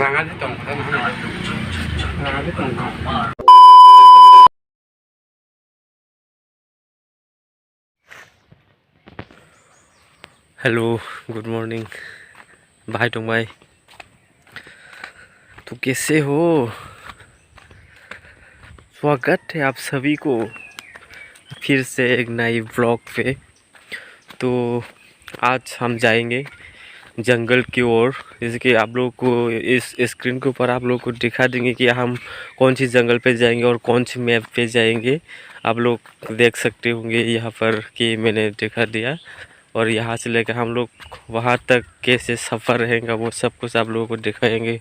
Hello good morning भाई तुम भाई तो कैसे हो। स्वागत है आप सभी को फिर से एक नई व्लॉग पे। तो आज हम जाएंगे जंगल की ओर। जैसे कि आप लोग को इस स्क्रीन के ऊपर आप लोग को दिखा देंगे कि हम कौन सी जंगल पे जाएंगे और कौन सी मैप पे जाएंगे। आप लोग देख सकते होंगे यहाँ पर कि मैंने दिखा दिया, और यहाँ से लेकर हम लोग वहाँ तक कैसे सफ़र रहेगा वो सब कुछ आप लोगों को दिखाएंगे।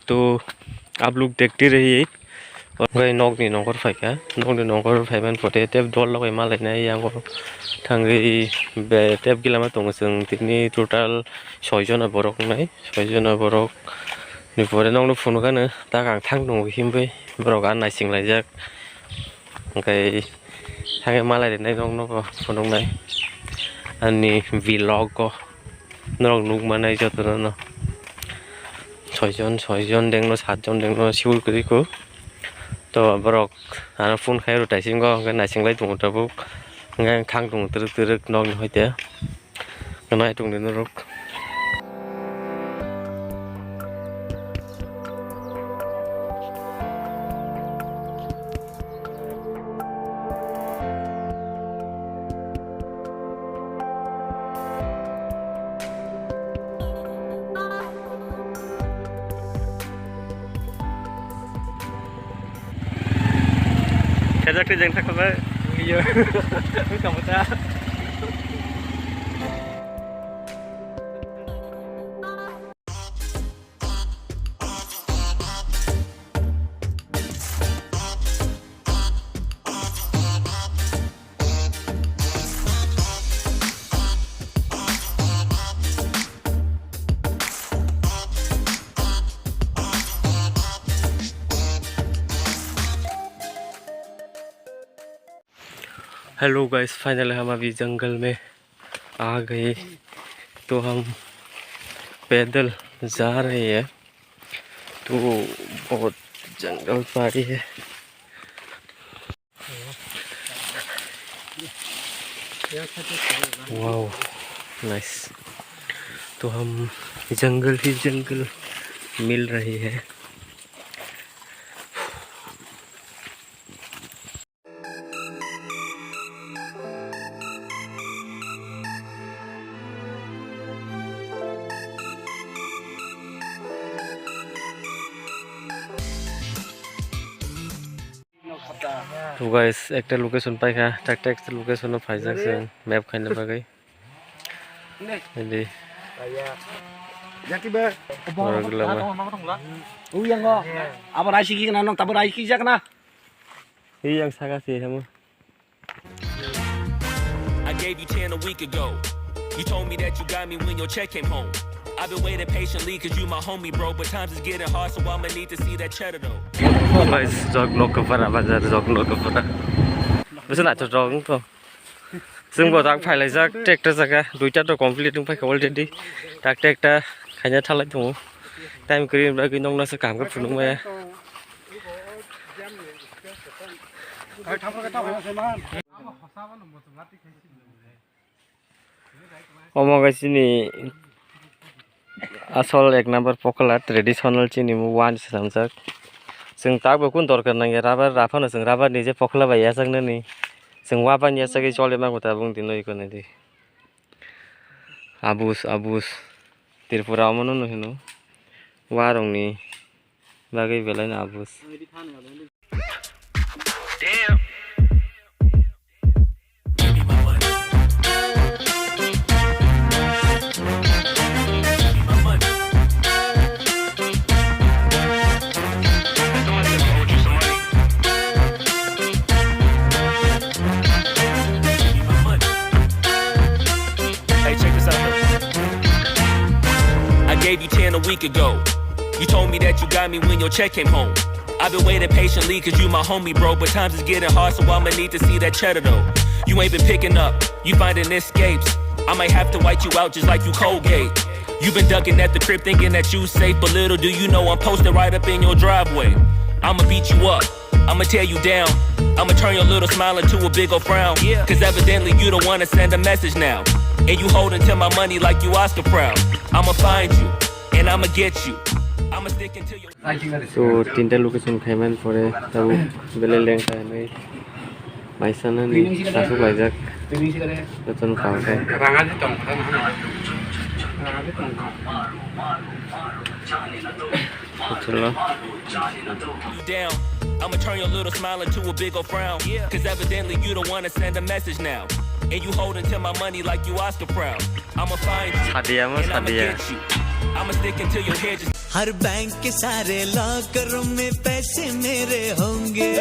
तो आप लोग देखते रहिए। और गई नौकरी नौकर फाइका नौकरी नौकर फाइबान फटे टेप दल लगाय मालायनाय आंगो थांगै बे टेप गिलामा दङ जों दिनै टोटाल 6 जना बरक नाय 6 जना बरक निफोरे नंनो फुनु गानो दा आं थां दङ हिमबै बरक आन नायसिंलायजाक ओंखाय थांगे मालायनाय नंनो फुनुंनाय आंनि vlog नरक नुगमानाय जतन 6 जन देंनो 7 जन देंनो सिउलगुरिखौ तो बरक आना फुन खायरो ताइसिंगो नायसिंलाय दङ Tabuk ngang thang tung teruk nong hoi te kanai tung den rok kajak ke jeng thak ba iya kamu ta hello guys, finally हम अभी जंगल में आ गए। तो हम पैदल जा रहे हैं। तो बहुत जंगल पहाड़ी है। Wow nice. तो हम जंगल ही जंगल मिल रहे हैं। तो गाइस एक लोकेशन पाइखा टाक लोकेशन फाइजाक जों मैप खायनो बागै इदि जाकिबे uyang apa raisi ki nang tabu raisi jak na yang sagasi hamu. I gave you 10 a week ago. You told me that you got me when your check came home. I've been waiting patiently cause you my homie bro, but times is getting hard so I'ma need to see that cheddar though. Guys, jog no kafara bazar jog no kafara. Besul na jog to. जों बदाक फायलायजाक tractor जागा दुइटा तो complete जों फायखा already टाक tractor खायना थालाय दङ time करिन बागै नंनासो कामखौ फुनुंबाय अमगासिनि आसल एक नम्बर पकला ट्रेडिशनल चिनि वान सामजाक जों ताबो कुन दरकार नांगे राबार राफानो जों राबार निजे पकला बाया जोंनो नि जों वाबानिया सगै चले मागो ता बुंदिनो इकोनो दि आबुस त्रिपुरा मनो न हेनो वारंनि बागै बेलायनो आबुस Gave you 10 a week ago. You told me that you got me when your check came home. I've been waiting patiently cause you my homie bro, but times is getting hard so I'ma need to see that cheddar though. You ain't been picking up, you finding escapes. I might have to wipe you out just like you Colgate. You've been ducking at the crib thinking that you safe, but little do you know I'm posted right up in your driveway. I'ma beat you up, I'ma tear you down, I'ma turn your little smile into a big old frown. Cause evidently you don't wanna send a message now, and you holding to my money like you Oscar proud. I'ma find you, and I'ma get you, I'ma stick into your... So tinta location payment for a tabu bele lengta hai Paisa na ni aku bajak beton kau ka chalo down, I'ma turn your little smile into a big old frown. Cause evidently you don't wanna send a message now, and you holding to my money like you Oscar proud. I'ma find you, Sadiya and I'ma get you, I'ma stick into your head just... her bank के सारे लॉकरों में पैसे मेरे होंगे